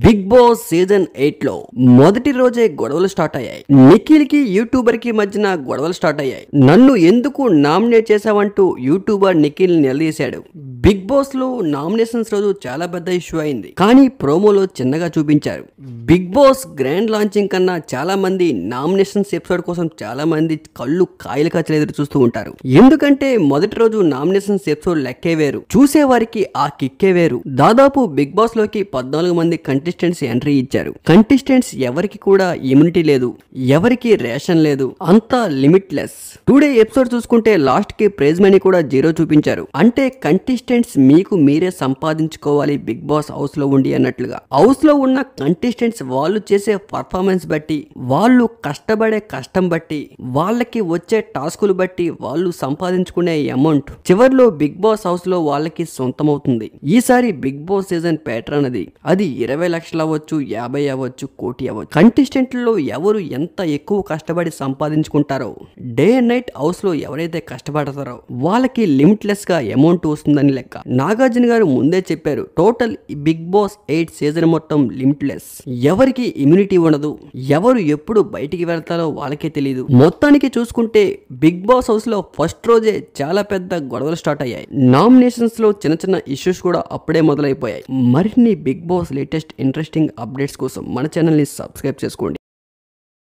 Big boss season 8 లో మొదటి రోజే గొడవలు స్టార్ట్ అయ్యాయి. నిఖిల్ కి యూట్యూబర్ కి మధ్యన గొడవలు స్టార్ట్ అయ్యాయి. నన్ను ఎందుకు నామినేట్ చేశావంటూ యూట్యూబర్ నిఖిల్ నిలదీశాడు. బిగ్ బాస్ లో నామినేషన్స్ రోజు చాలా పెద్ద ఇష్యూ అయింది, కానీ ప్రోమోలో చిన్నగా చూపించారు. బిగ్ బాస్ గ్రాండ్ లాంచింగ్ కన్నా చాలా మంది నామినేషన్స్ ఎపిసోడ్ కోసం చాలా మంది కళ్ళు కాయలు కాచలు ఎదురు చూస్తూ ఉంటారు. ఎందుకంటే మొదటి రోజు నామినేషన్స్ ఎపిసోడ్ లెక్కే వేరు, చూసేవారికి ఆ కిక్కే వేరు. దాదాపు బిగ్ బాస్ లోకి 14 మంది కంటెస్టెంట్స్ ఎంట్రీ ఇచ్చారు. కంటెస్టెంట్స్ ఎవరికి కూడా ఇమ్యూనిటీ లేదు, ఎవరికి రేషన్ లేదు, అంతా లిమిట్లెస్. టుడే ఎపిసోడ్ చూసుకుంటే లాస్ట్ కి ప్రైజ్ మనీ కూడా 0 చూపించారు. అంటే కంటెస్టెంట్స్ మీకు మీరే సంపాదించుకోవాలి బిగ్ బాస్ హౌస్ లో ఉండి అన్నట్లుగా. హౌస్ లో ఉన్న కంటెస్టెంట్స్ వాళ్ళు చేసే పర్ఫార్మెన్స్ బట్టి, వాళ్ళు కష్టపడే కష్టం బట్టి, వాళ్ళకి వచ్చే టాస్కులు బట్టి వాళ్ళు సంపాదించుకునే అమౌంట్ చివరిలో బిగ్ బాస్ హౌస్ లో వాళ్ళకి సొంతమవుతుంది. ఈసారి బిగ్ బాస్ సీజన్ ప్యాటర్న్ అది 20 లక్షలు అవ్వచ్చు, 50 అవ్వచ్చు, కోటి అవ్వచ్చు. కంటెస్టెంట్లలో ఎవరు ఎంత ఎక్కువ కష్టపడి సంపాదించుకుంటారో, డే అండ్ నైట్ హౌస్ లో ఎవరైతే కష్టపడతారో వాళ్ళకి లిమిట్లెస్ గా అమౌంట్ వస్తుందని లెక్క. నాగార్జున గారు ముందే చెప్పారు, టోటల్ బిగ్ బాస్ 8 సీజన్ మొత్తం లిమిట్లెస్. ఎవరికి ఇమ్యూనిటీ ఉండదు, ఎవరు ఎప్పుడు బయటికి వెళ్తారో వాళ్ళకే తెలియదు. మొత్తానికి చూసుకుంటే బిగ్ బాస్ హౌస్ లో ఫస్ట్ రోజే చాలా పెద్ద గొడవలు స్టార్ట్ అయ్యాయి. నామినేషన్స్ లో చిన్న చిన్న ఇష్యూస్ కూడా అప్పుడే మొదలైపోయాయి. మరిన్ని Bigg Boss latest interesting updates కోసం మన ఛానల్ ని సబ్స్క్రైబ్ చేసుకోండి.